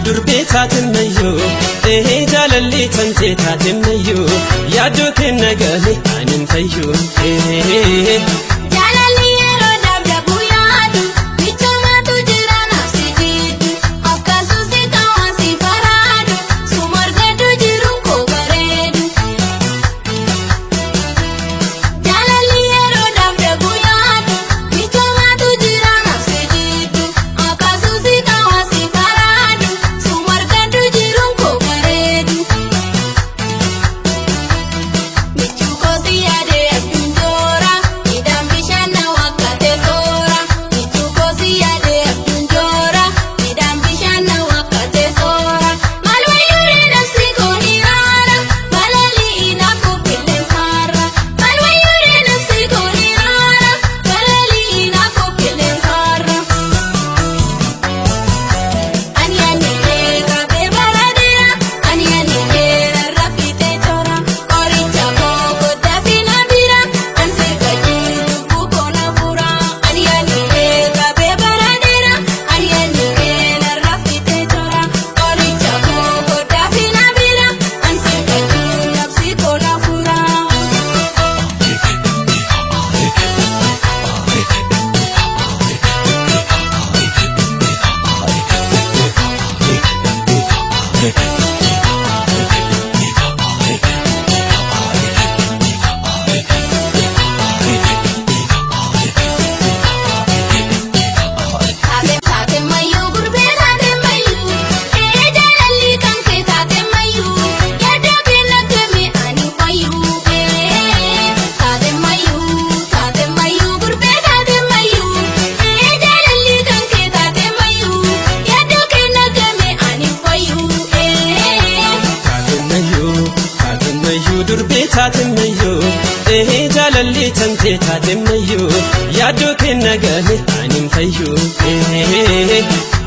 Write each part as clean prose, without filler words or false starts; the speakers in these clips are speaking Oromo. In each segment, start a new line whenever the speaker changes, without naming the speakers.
durbeetaatimmayyu jaalalli tanteetaatimmayyu yaaduu kenna galee anin fayyu
jaalalli yeroo dabdabu yaadu michoomatu jira nafsi jiddu akkasusi kawaasi faraadu sumargadu jiru koo bareedu jaalalli yeroo dabdabu yaadu michoomatu jira nafsi jiddu akkasusi kawaasi faraadu sumargadu jiru koo bareedu michuuko si yaade abdunjoora idaan bishaan wakkate soora michuuko si yaade abdunjoora idaan bishaan wakkate soora maal wayyuure nafsi kooni raara balali inaako qilleensaarra maal wayyuure nafsi kooni raara balali inaako qilleensaarra ani anillee qabee baradeera ani anillee rarrafite toora qoricha koo goddaa fi na bira ansi gadi lubbuu koo na fura ani anillee qabee baradeera ani anillee rarrafite toora qoricha koo goddaa fi na bira ansi gadi nafsi koo na fura. Taate mayyuu gurbee taate mayyuu jaalalli kan kee taate mayyuu yaaduu kenna kee ani fayyuu taate mayyuu gurbee taate mayyuu jaalalli kan kee taate mayyuu yaaduu kenna kee ani fayyuu
taatimmayyu durbeetaatimmayyu jaalalli tanteetaatimmayyu yaaduu kenna galee anin fayyu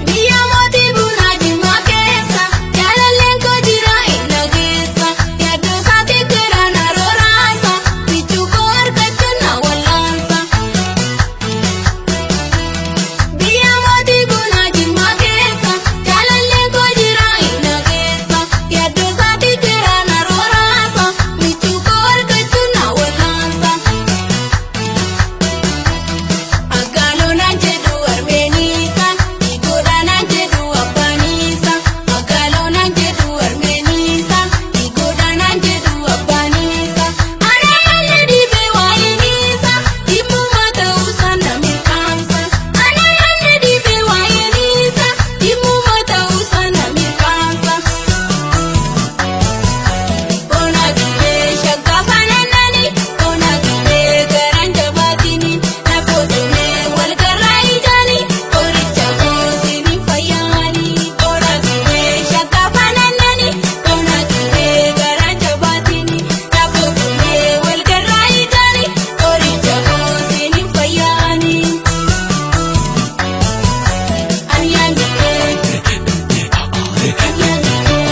biyya mootii bunaa Jimmaa keessa jaalalleen koo jira ina geessa yaaduu isaati gara na rooraasa michuu koo argachuun na wallaansa biyya mootii bunaa Jimmaa keessa jaalalleen koo jira ina geessa yaaduu isaati gara na rooraasa michuu koo argachuun na wallaansa Agaloonaan jedhu Armeeniisa dhiigoodhaanaan jedhu Abbaaniisa Agaloonaan jedhu Armeeniisa dhiigoodhaanaan jedhu Abbaaniisa Anaa mallee dhiibee waa'eeniisa dhimmuma ta'uusaa na mirkaansa Anaa mallee dhiibee waa'eeniisa dhimmuma ta'uusaa na mirkaansa Bona dhiibee shaggaa fananani bona dhiibee garaan jabaatini na boodamee wal garraa ijani qoricha koo siiniin fayyaani bona dhiibee shaggaa fananani bona dhiibee garaan jabaatini na boodamee wal garraa ijani qoricha koo siiniin fayyaani ani anillee ani anillee